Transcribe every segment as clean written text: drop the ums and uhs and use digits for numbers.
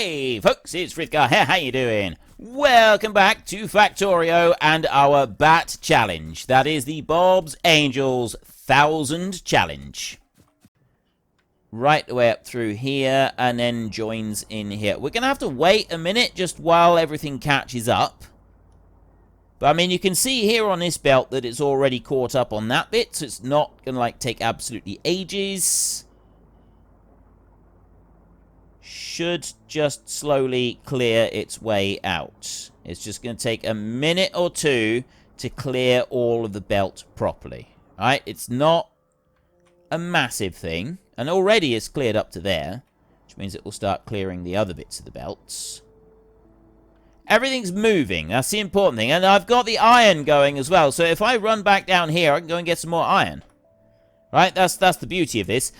Hey folks, it's Frithgar here, how you doing? Welcome back to Factorio and our Bat Challenge. That is the Bob's Angels 1000 Challenge. Right the way up through here and then joins in here. We're going to have to wait a minute just while everything catches up. But I mean, you can see here on this belt that it's already caught up on that bit, so it's not going to like take absolutely ages. Should just slowly clear its way out. It's just going to take a minute or two to clear all of the belt properly. Alright, it's not a massive thing. And already it's cleared up to there, which means it will start clearing the other bits of the belts. Everything's moving. That's the important thing. And I've got the iron going as well. So if I run back down here, I can go and get some more iron. Right? That's the beauty of this.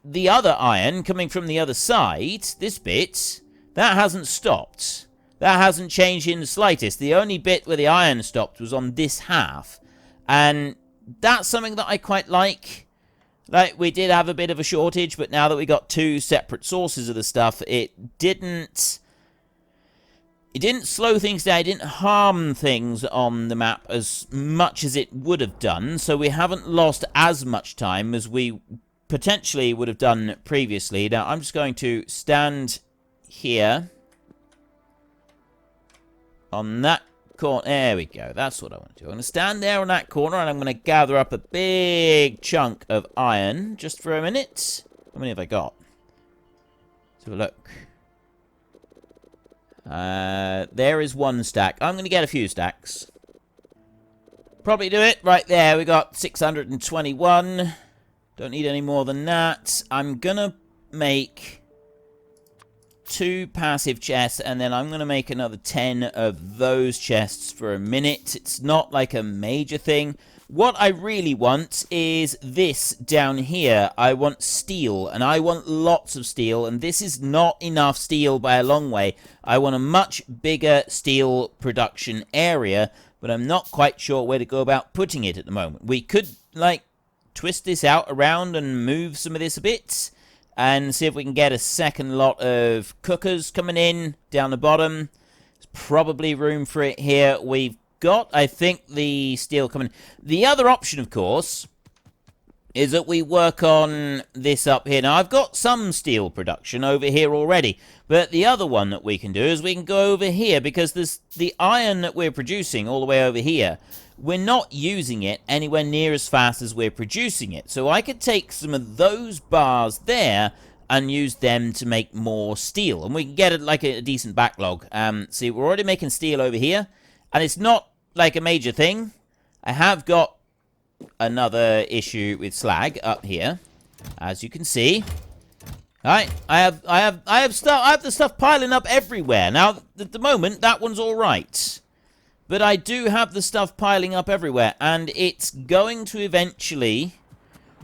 The other iron coming from the other side, this bit, that hasn't stopped. That hasn't changed in the slightest. The only bit where the iron stopped was on this half. And that's something that I quite like. Like, we did have a bit of a shortage, but now that we got two separate sources of the stuff, it didn't slow things down, it didn't harm things on the map as much as it would have done, so we haven't lost as much time as we potentially would have done previously. Now, I'm just going to stand here on that corner. There we go. That's what I want to do. I'm going to stand there on that corner, and I'm going to gather up a big chunk of iron just for a minute. How many have I got? Let's have a look. There is one stack. I'm going to get a few stacks. Probably do it. Right there, we got 621. Don't need any more than that. I'm going to make 2 passive chests, and then I'm going to make another 10 of those chests for a minute. It's not like a major thing. What I really want is this down here. I want steel, and I want lots of steel, and this is not enough steel by a long way. I want a much bigger steel production area, but I'm not quite sure where to go about putting it at the moment. We could, like, twist this out around and move some of this a bit and see if we can get a second lot of cookers coming in down the bottom. There's probably room for it here. We've got, I think, the steel coming. The other option, of course, is that we work on this up here. Now, I've got some steel production over here already, but the other one that we can do is we can go over here, because there's the iron that we're producing all the way over here. We're not using it anywhere near as fast as we're producing it. So I could take some of those bars there and use them to make more steel. And we can get like a decent backlog. See, we're already making steel over here. And it's not like a major thing. I have got another issue with slag up here, as you can see. Alright, I have the stuff piling up everywhere. Now, at the moment, that one's alright. But I do have the stuff piling up everywhere, and it's going to eventually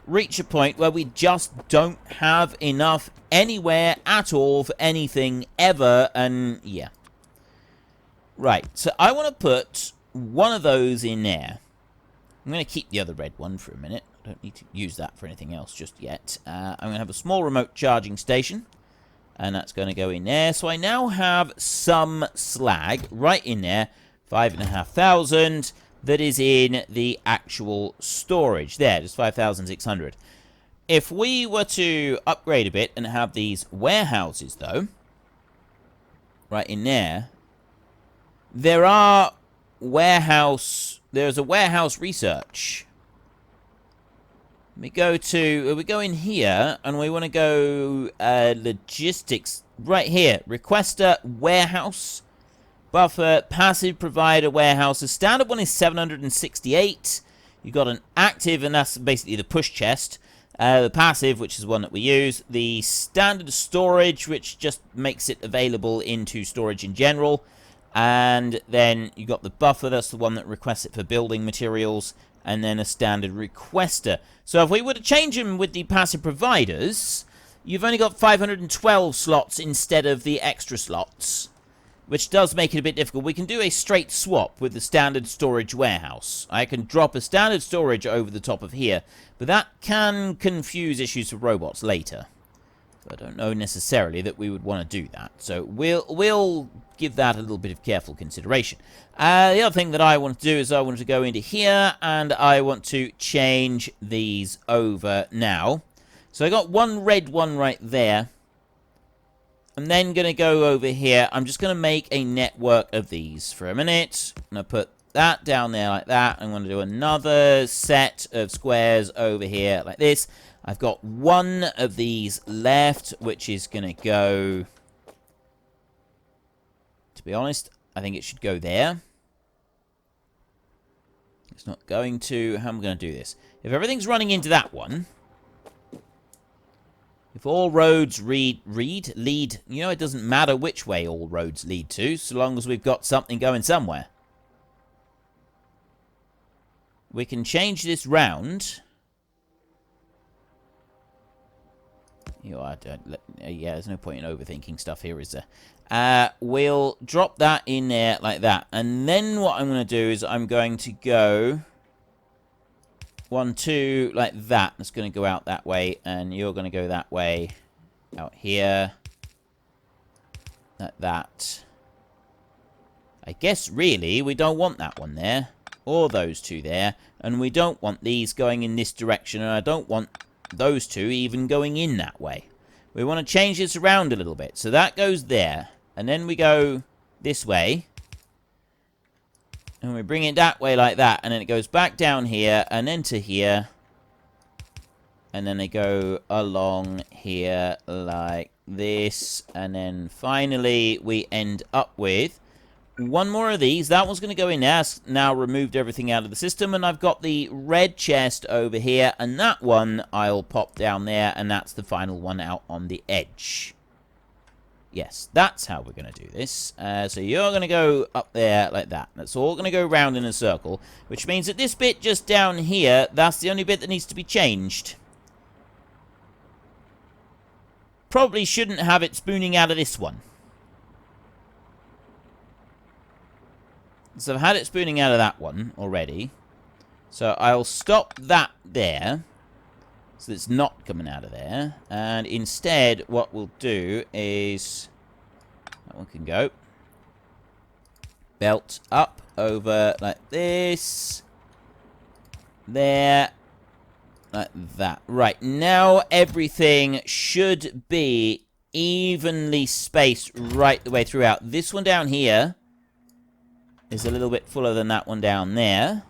reach a point where we just don't have enough anywhere at all for anything ever, and yeah. Right, so I want to put one of those in there. I'm going to keep the other red one for a minute. I don't need to use that for anything else just yet. I'm going to have a small remote charging station, and that's going to go in there. So I now have some slag right in there. 5,500 that is in the actual storage. There, just 5,600. If we were to upgrade a bit and have these warehouses, though, right in there, there's a warehouse research. We go in here, and we want to go logistics right here. Requester warehouse. Buffer, passive provider, warehouse. The standard one is 768. You've got an active, and that's basically the push chest. The passive, which is the one that we use. The standard storage, which just makes it available into storage in general. And then you got the buffer, that's the one that requests it for building materials. And then a standard requester. So if we were to change them with the passive providers, you've only got 512 slots instead of the extra slots, which does make it a bit difficult. We can do a straight swap with the standard storage warehouse. I can drop a standard storage over the top of here, but that can confuse issues for robots later. I don't know necessarily that we would want to do that. So we'll give that a little bit of careful consideration. The other thing that I want to do is I want to go into here and I want to change these over now. So I got one red one right there. I'm then going to go over here. I'm just going to make a network of these for a minute. I'm going to put that down there like that. I'm going to do another set of squares over here like this. I've got one of these left, which is going to go... To be honest, I think it should go there. It's not going to... How am I going to do this? If everything's running into that one... If all roads lead... You know, it doesn't matter which way all roads lead to, so long as we've got something going somewhere. We can change this round... Yeah, there's no point in overthinking stuff here, is there? We'll drop that in there like that. And then what I'm going to do is I'm going to go 1, 2, like that. It's going to go out that way, and you're going to go that way out here. Like that. I guess, really, we don't want that one there, or those two there, and we don't want these going in this direction, and I don't want those two even going in that way. We want to change this around a little bit. So that goes there. And then we go this way. And we bring it that way like that. And then it goes back down here and then to here. And then they go along here like this. And then finally we end up with one more of these. That one's going to go in there. Now removed everything out of the system. And I've got the red chest over here. And that one I'll pop down there. And that's the final one out on the edge. Yes, that's how we're going to do this. So you're going to go up there like that. That's all going to go round in a circle. Which means that this bit just down here, that's the only bit that needs to be changed. Probably shouldn't have it spooning out of this one. So I've had it spooning out of that one already. So I'll stop that there. So it's not coming out of there. And instead, what we'll do is... That one can go. Belt up over like this. There. Like that. Right, now everything should be evenly spaced right the way throughout. This one down here is a little bit fuller than that one down there.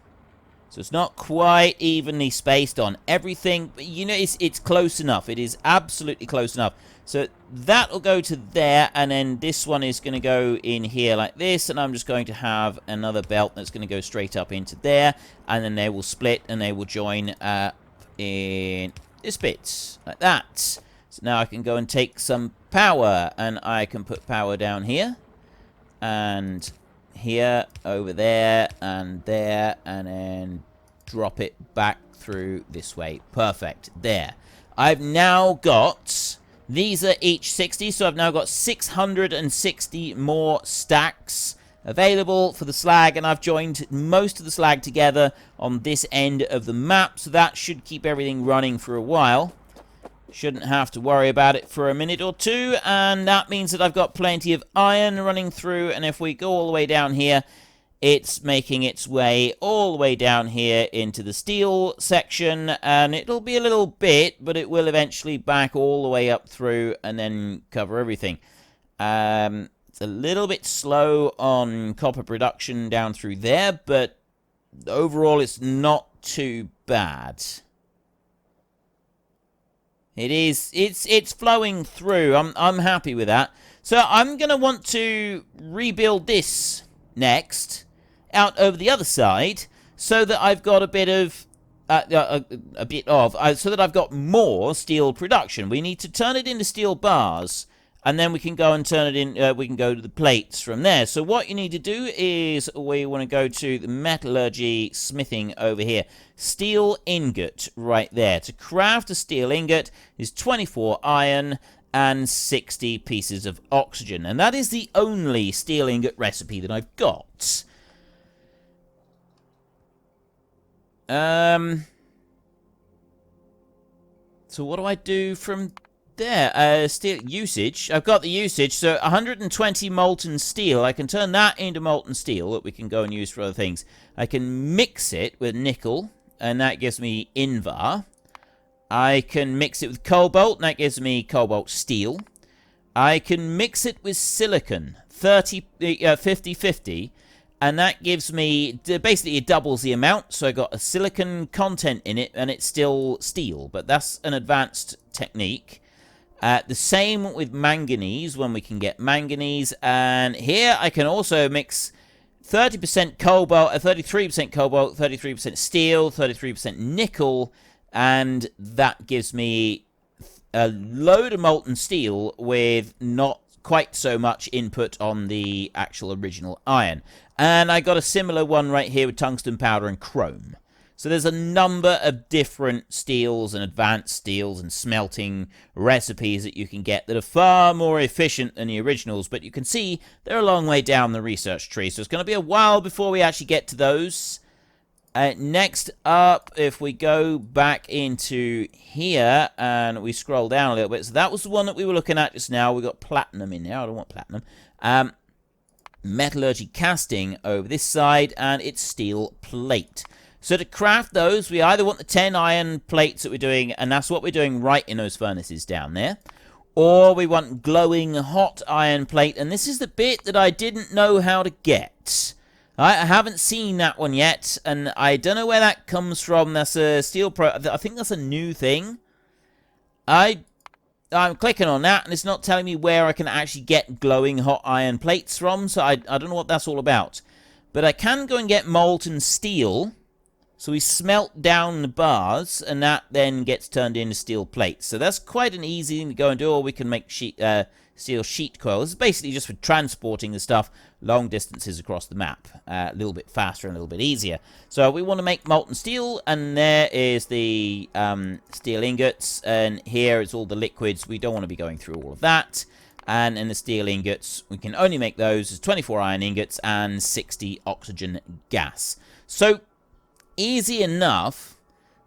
So it's not quite evenly spaced on everything. But you know, it's close enough. It is absolutely close enough. So that will go to there. And then this one is going to go in here like this. And I'm just going to have another belt that's going to go straight up into there. And then they will split and they will join up in this bit. Like that. So now I can go and take some power. And I can put power down here. And... here, over there, and then drop it back through this way. Perfect. There. I've now got... These are each 60, so I've now got 660 more stacks available for the slag, and I've joined most of the slag together on this end of the map, so that should keep everything running for a while. Shouldn't have to worry about it for a minute or two, and that means that I've got plenty of iron running through, and if we go all the way down here, it's making its way all the way down here into the steel section, and it'll be a little bit, but it will eventually back all the way up through and then cover everything. It's a little bit slow on copper production down through there, but overall it's not too bad. It's flowing through. I'm happy with that. So I'm going to want to rebuild this next out over the other side so that I've got a bit of so that I've got more steel production. We need to turn it into steel bars, and then we can go and turn it in. We can go to the plates from there. So what you need to do is we want to go to the metallurgy smithing over here. Steel ingot right there. To craft a steel ingot is 24 iron and 60 pieces of oxygen. And that is the only steel ingot recipe that I've got. So what do I do from there. Steel usage. I've got the usage. So 120 molten steel. I can turn that into molten steel that we can go and use for other things. I can mix it with nickel, and that gives me Invar. I can mix it with cobalt, and that gives me cobalt steel. I can mix it with silicon, 50-50, and that gives me, basically it doubles the amount, so I got a silicon content in it, and it's still steel, but that's an advanced technique. The same with manganese, when we can get manganese, and here I can also mix 30% cobalt, 33% cobalt, 33% steel, 33% nickel, and that gives me a load of molten steel with not quite so much input on the actual original iron. And I got a similar one right here with tungsten powder and chrome. So there's a number of different steels and advanced steels and smelting recipes that you can get that are far more efficient than the originals, but you can see they're a long way down the research tree, so it's going to be a while before we actually get to those. Next up, if we go back into here and we scroll down a little bit, so that was the one that we were looking at just now. We got platinum in there. I don't want platinum. Metallurgy casting over this side, and it's steel plate. So to craft those, we either want the 10 iron plates that we're doing, and that's what we're doing right in those furnaces down there, or we want glowing hot iron plate, and this is the bit that I didn't know how to get. I haven't seen that one yet, and I don't know where that comes from. That's a steel pro. I think that's a new thing. I'm clicking on that, and it's not telling me where I can actually get glowing hot iron plates from, so I don't know what that's all about. But I can go and get molten steel. So we smelt down the bars, and that then gets turned into steel plates. So that's quite an easy thing to go and do, or we can make steel sheet coil. This is basically just for transporting the stuff long distances across the map. A little bit faster and a little bit easier. So we want to make molten steel, and there is the steel ingots, and here is all the liquids. We don't want to be going through all of that. And in the steel ingots, we can only make those as 24 iron ingots and 60 oxygen gas. So easy enough.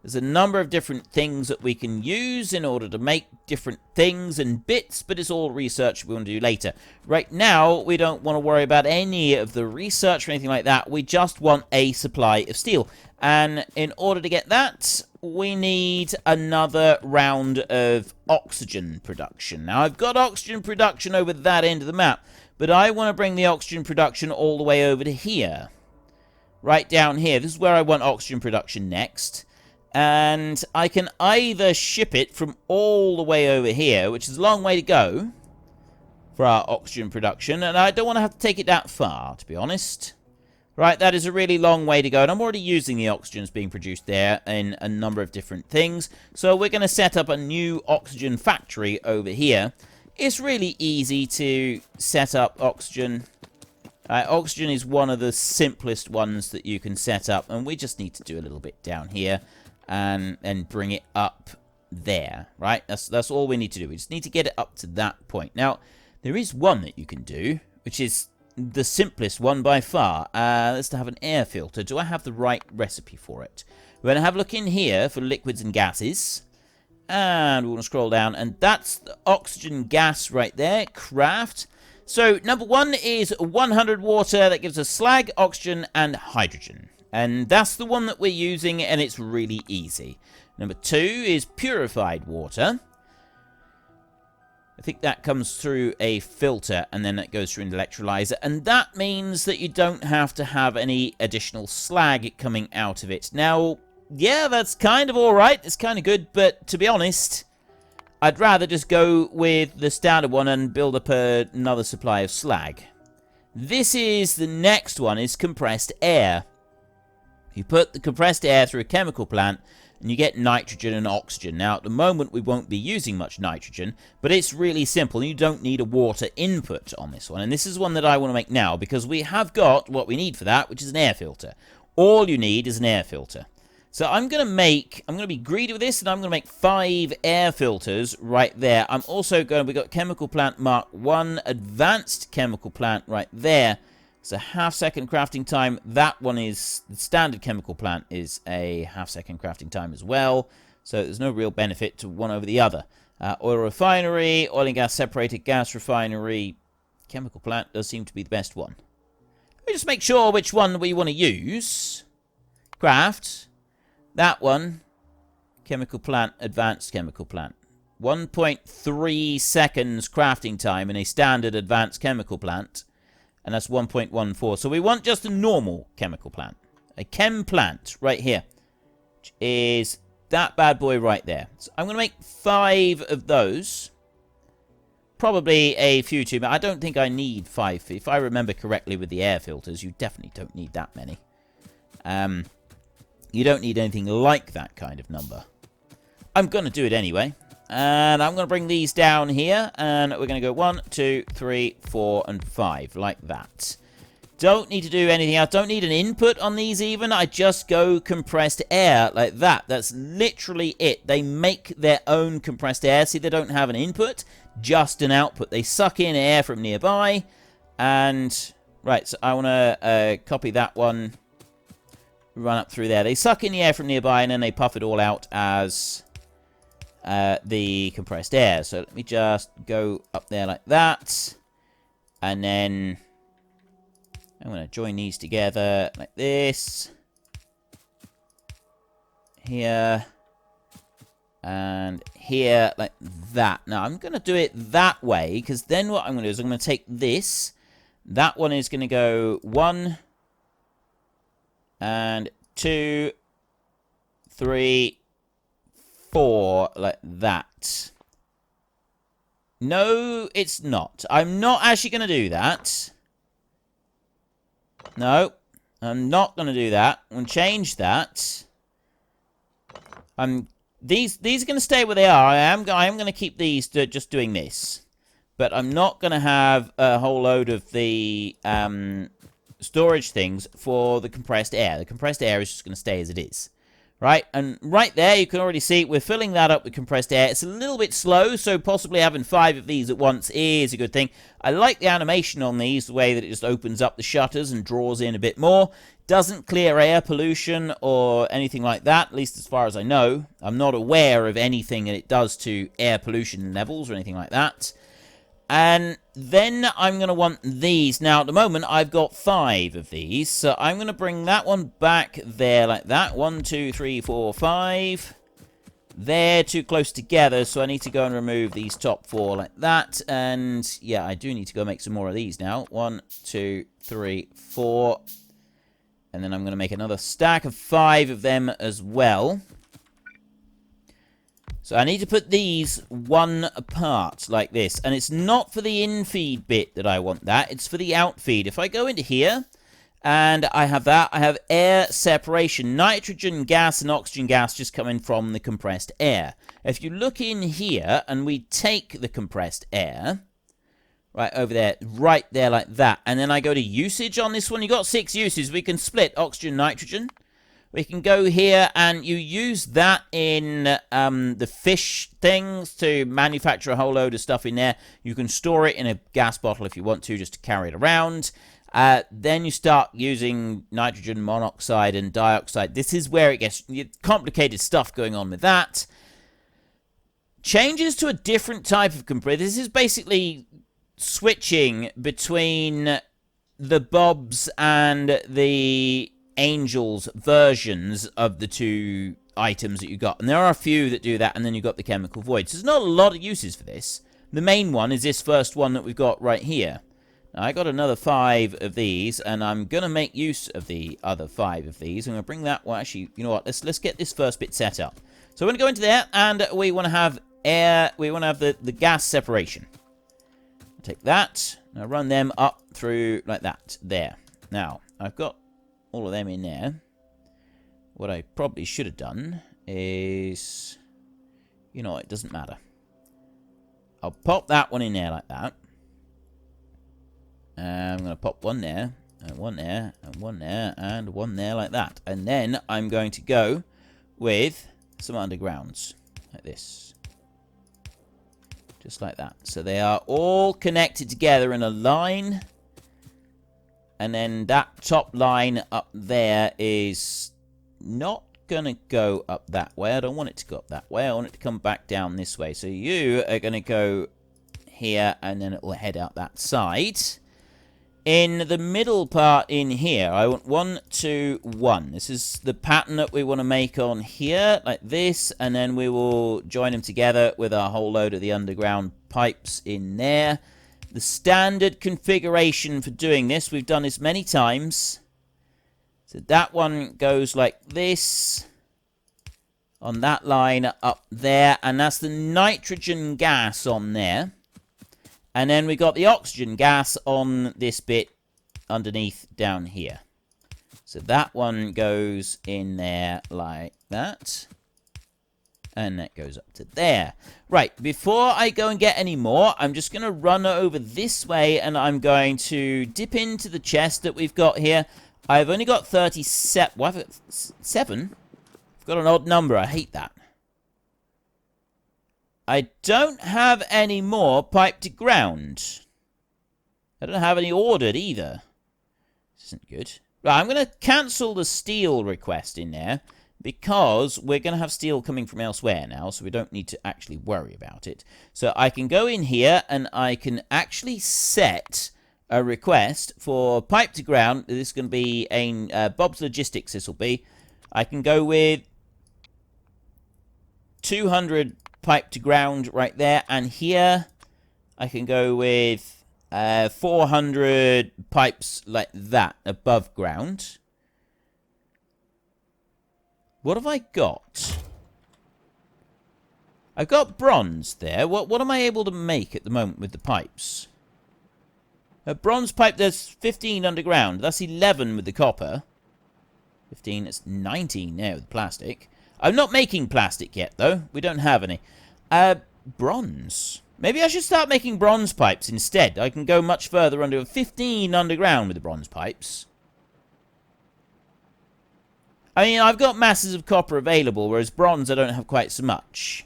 There's a number of different things that we can use in order to make different things and bits, but it's all research we want to do later. Right now, we don't want to worry about any of the research or anything like that. We just want a supply of steel. And in order to get that, we need another round of oxygen production. Now, I've got oxygen production over that end of the map, but I want to bring the oxygen production all the way over to here. Right down here. This is where I want oxygen production next. And I can either ship it from all the way over here, which is a long way to go for our oxygen production, and I don't want to have to take it that far, to be honest. Right, that is a really long way to go, and I'm already using the oxygen that's being produced there in a number of different things. So we're going to set up a new oxygen factory over here. It's really easy to set up oxygen. Oxygen is one of the simplest ones that you can set up, and we just need to do a little bit down here and bring it up there, right? That's all we need to do. We just need to get it up to that point. Now, there is one that you can do, which is the simplest one by far. That's to have an air filter. Do I have the right recipe for it? We're going to have a look in here for liquids and gases, and we're going to scroll down, and that's the oxygen gas right there, craft. So, number one is 100 water. That gives us slag, oxygen, and hydrogen. And that's the one that we're using, and it's really easy. Number two is purified water. I think that comes through a filter, and then it goes through an electrolyzer. And that means that you don't have to have any additional slag coming out of it. Now, yeah, that's kind of alright. It's kind of good, but to be honest, I'd rather just go with the standard one and build up another supply of slag. This is the next one, is compressed air. You put the compressed air through a chemical plant, and you get nitrogen and oxygen. Now, at the moment, we won't be using much nitrogen, but it's really simple. You don't need a water input on this one, and this is one that I want to make now, because we have got what we need for that, which is an air filter. All you need is an air filter. So I'm going to be greedy with this, and I'm going to make 5 air filters right there. I'm also we've got chemical plant Mark 1, advanced chemical plant right there. It's a half-second crafting time. That one is, the standard chemical plant is a half-second crafting time as well. So there's no real benefit to one over the other. Oil refinery, oil and gas separated, gas refinery, chemical plant does seem to be the best one. Let me just make sure which one we want to use. Craft. That one. Chemical plant, advanced chemical plant. 1.3 seconds crafting time in a standard advanced chemical plant. And that's 1.14. So we want just a normal chemical plant. A chem plant right here. Which is that bad boy right there. So I'm going to make 5 of those. Probably a few too, but I don't think I need 5. If I remember correctly with the air filters, you definitely don't need that many. You don't need anything like that kind of number. I'm going to do it anyway. And I'm going to bring these down here. And we're going to go 1, 2, 3, 4, and 5. Like that. Don't need to do anything else. Don't need an input on these even. I just go compressed air like that. That's literally it. They make their own compressed air. See, they don't have an input, just an output. They suck in air from nearby. And, right, so I want to copy that one. Run up through there. They suck in the air from nearby, and then they puff it all out as the compressed air. So let me just go up there like that. And then I'm going to join these together like this. Here. And here like that. Now, I'm going to do it that way, because then what I'm going to do is I'm going to take this. That one is going to go 1 and 2, 3, 4, like that. No, it's not. I'm not actually going to do that. No, I'm not going to do that. I'm going to change that. These are going to stay where they are. I am going to keep these just doing this. But I'm not going to have a whole load of the storage things for the compressed air. The compressed air is just going to stay as it is. Right? And right there, you can already see we're filling that up with compressed air. It's a little bit slow, so possibly having 5 of these at once is a good thing. I like the animation on these, the way that it just opens up the shutters and draws in a bit more. Doesn't clear air pollution or anything like that, at least as far as I know. I'm not aware of anything that it does to air pollution levels or anything like that. And then I'm going to want these. Now, at the moment, I've got 5 of these. So I'm going to bring that one back there like that. 1, 2, 3, 4, 5. They're too close together, so I need to go and remove these top 4 like that. And, yeah, I do need to go make some more of these now. 1, 2, 3, 4. And then I'm going to make another stack of 5 of them as well. So I need to put these 1 apart like this. And it's not for the in-feed bit that I want that. It's for the out-feed. If I go into here and I have that, I have air separation. Nitrogen gas and oxygen gas just coming from the compressed air. If you look in here and we take the compressed air, right over there, right there like that. And then I go to usage on this one. You've got 6 uses. We can split oxygen, nitrogen. We can go here and you use that in the fish things to manufacture a whole load of stuff in there. You can store it in a gas bottle if you want to, just to carry it around. Then you start using nitrogen monoxide and dioxide. This is where it gets complicated stuff going on with that. Changes to a different type of compressor. This is basically switching between the Bobs and the Angels versions of the 2 items that you got. And there are a few that do that, and then you've got the chemical void. So there's not a lot of uses for this. The main one is this first one that we've got right here. Now, I got another 5 of these, and I'm going to make use of the other 5 of these. I'm going to bring that one. Actually, you know what? Let's get this first bit set up. So we're going to go into there, and we want to have air. We want to have the gas separation. Take that. Now run them up through like that. There. Now, I've got all of them in there. What I probably should have done is, you know, it doesn't matter. I'll pop that one in there like that. And I'm going to pop one there, and one there, and one there, and one there like that. And then I'm going to go with some undergrounds like this. Just like that. So they are all connected together in a line. And then that top line up there is not going to go up that way. I don't want it to go up that way. I want it to come back down this way. So you are going to go here, and then it will head out that side. In the middle part in here, I want 1, 2, 1. This is the pattern that we want to make on here, like this, and then we will join them together with a whole load of the underground pipes in there. The standard configuration for doing this, we've done this many times. So that one goes like this on that line up there, and that's the nitrogen gas on there. And then we got the oxygen gas on this bit underneath down here. So that one goes in there like that. And that goes up to there. Right, before I go and get any more, I'm just going to run over this way, and I'm going to dip into the chest that we've got here. I've only got 37. What? 7? I've got an odd number. I hate that. I don't have any more pipe to ground. I don't have any ordered either. This isn't good. Right, I'm going to cancel the steel request in there, because we're going to have steel coming from elsewhere now, so we don't need to actually worry about it. So I can go in here, and I can actually set a request for pipe to ground. This is going to be a Bob's Logistics, this will be. I can go with 200 pipe to ground right there, and here I can go with 400 pipes like that above ground. What have I got? I've got bronze there. What am I able to make at the moment with the pipes? A bronze pipe, there's 15 underground. That's 11 with the copper. 15, it's 19 now with plastic. I'm not making plastic yet, though. We don't have any. Bronze. Maybe I should start making bronze pipes instead. I can go much further under. 15 underground with the bronze pipes. I mean, I've got masses of copper available, whereas bronze I don't have quite so much.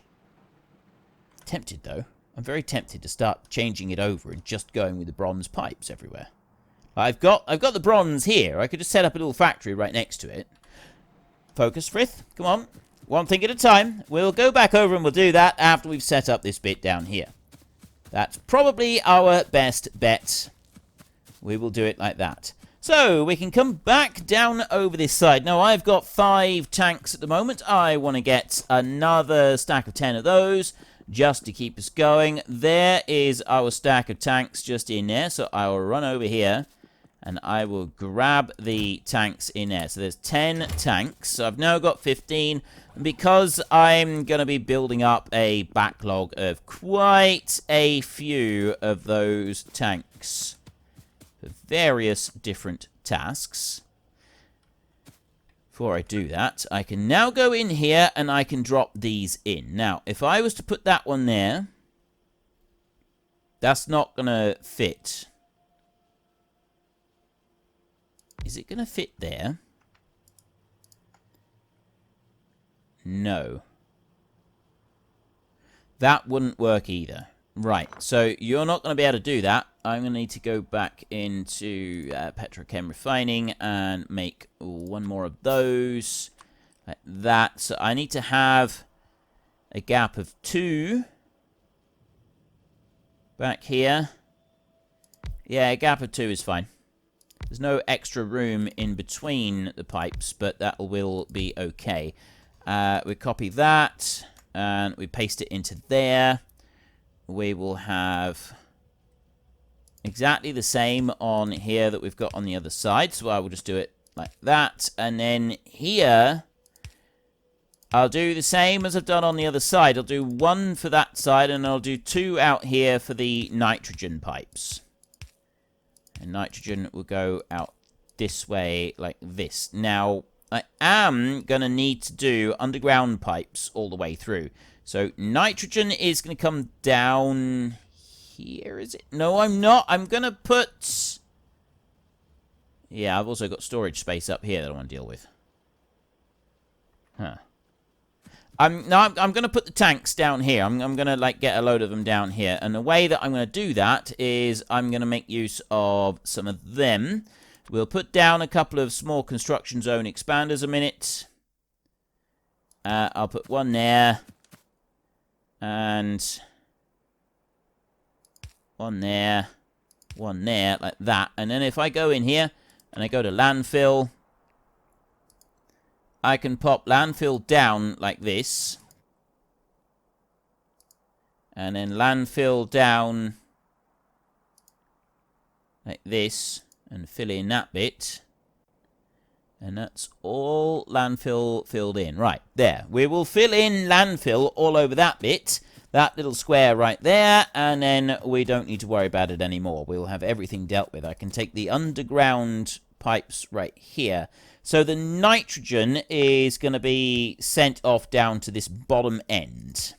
Tempted, though. I'm very tempted to start changing it over and just going with the bronze pipes everywhere. I've got the bronze here. I could just set up a little factory right next to it. Focus, Frith. Come on. One thing at a time. We'll go back over and we'll do that after we've set up this bit down here. That's probably our best bet. We will do it like that. So, we can come back down over this side. Now, I've got 5 tanks at the moment. I want to get another stack of 10 of those just to keep us going. There is our stack of tanks just in there. So, I will run over here and I will grab the tanks in there. So, there's 10 tanks. So, I've now got 15. And because I'm going to be building up a backlog of quite a few of those tanks for various different tasks. Before I do that, I can now go in here and I can drop these in. Now, if I was to put that one there, that's not going to fit. Is it going to fit there? No. That wouldn't work either. Right, so you're not going to be able to do that. I'm going to need to go back into Petrochem Refining and make one more of those. Like that. So I need to have a gap of 2 back here. Yeah, a gap of 2 is fine. There's no extra room in between the pipes, but that will be okay. We copy that, and we paste it into there. We will have exactly the same on here that we've got on the other side. So I will just do it like that. And then here, I'll do the same as I've done on the other side. I'll do 1 for that side, and I'll do 2 out here for the nitrogen pipes. And nitrogen will go out this way like this. Now, I am going to need to do underground pipes all the way through. So, nitrogen is going to come down here, is it? No, I'm not. I'm going to put... Yeah, I've also got storage space up here that I want to deal with. Huh. I'm going to put the tanks down here. I'm going to, like, get a load of them down here. And the way that I'm going to do that is I'm going to make use of some of them. We'll put down a couple of small construction zone expanders a minute. I'll put one there. And one there. One there, like that. And then if I go in here and I go to landfill, I can pop landfill down like this. And then landfill down like this. And fill in that bit. And that's all landfill filled in. Right, there. We will fill in landfill all over that bit. That little square right there. And then we don't need to worry about it anymore. We'll have everything dealt with. I can take the underground pipes right here. So the nitrogen is going to be sent off down to this bottom end.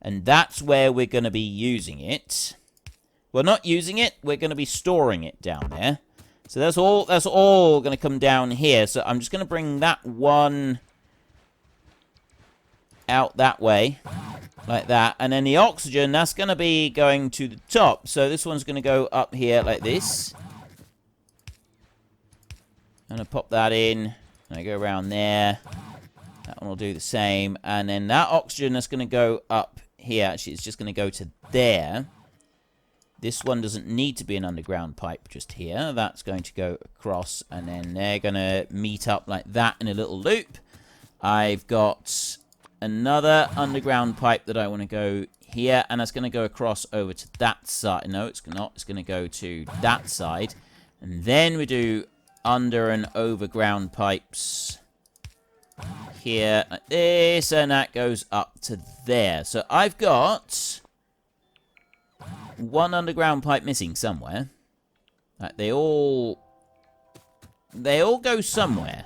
And that's where we're going to be using it. We're not using it. We're going to be storing it down there. So that's all going to come down here. So I'm just going to bring that one out that way. Like that. And then the oxygen, that's going to be going to the top. So this one's going to go up here like this. I'm going to pop that in. And I go around there. That one will do the same. And then that oxygen that's going to go up here. Actually, it's just going to go to there. This one doesn't need to be an underground pipe just here. That's going to go across, and then they're going to meet up like that in a little loop. I've got another underground pipe that I want to go here, and that's going to go across over to that side. No, it's not. It's going to go to that side. And then we do under and overground pipes here like this, and that goes up to there. So I've got one underground pipe missing somewhere. Like they all go somewhere.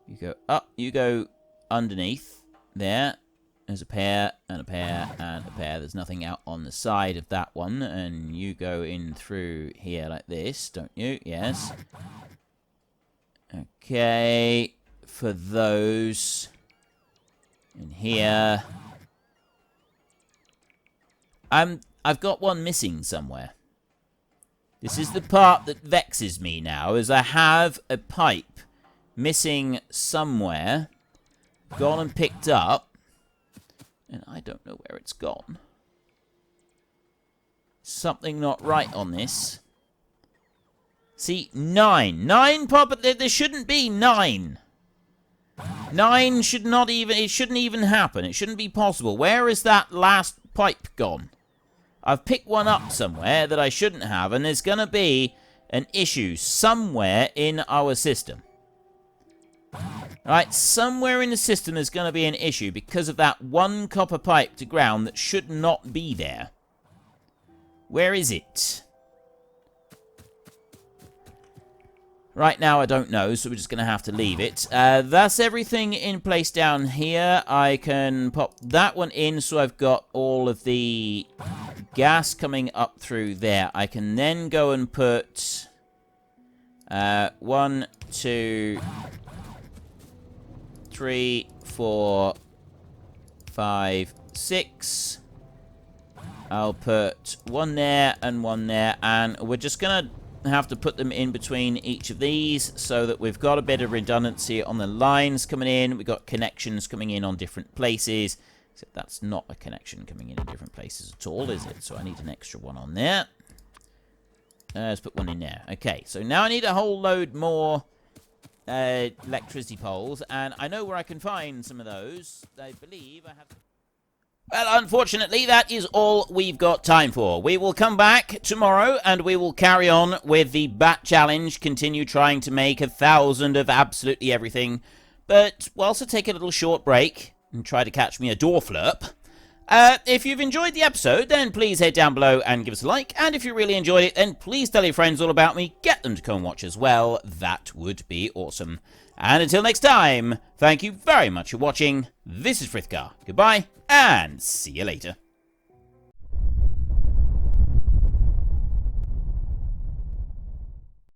You go up, you go underneath there. There's a pair and a pair and a pair. There's nothing out on the side of that one, and you go in through here like this, don't you? Yes. Okay, for those in here. I've got one missing somewhere. This is the part that vexes me now, is I have a pipe missing somewhere, gone and picked up, and I don't know where it's gone. Something not right on this. See, 9. 9 pop, there shouldn't be 9. 9 should not even, it shouldn't even happen. It shouldn't be possible. Where is that last pipe gone? I've picked one up somewhere that I shouldn't have, and there's going to be an issue somewhere in our system. Right, somewhere in the system there's going to be an issue because of that one copper pipe to ground that should not be there. Where is it? Right now, I don't know, so we're just going to have to leave it. That's everything in place down here. I can pop that one in, so I've got all of the gas coming up through there. I can then go and put 1, 2, 3, 4, 5, 6. I'll put one there and one there, and we're just going to have to put them in between each of these so that we've got a bit of redundancy on the lines coming in. We've got connections coming in on different places. Except that's not a connection coming in different places at all, is it? So I need an extra one on there. Let's put one in there. Okay, so now I need a whole load more electricity poles, and I know where I can find some of those. I believe I have... Well, unfortunately, that is all we've got time for. We will come back tomorrow, and we will carry on with the Bat Challenge, continue trying to make 1,000 of absolutely everything. But we'll also take a little short break and try to catch me a door flurp. If you've enjoyed the episode, then please head down below and give us a like. And if you really enjoyed it, then please tell your friends all about me. Get them to come watch as well. That would be awesome. And until next time, thank you very much for watching. This is Frithgar. Goodbye, and see you later.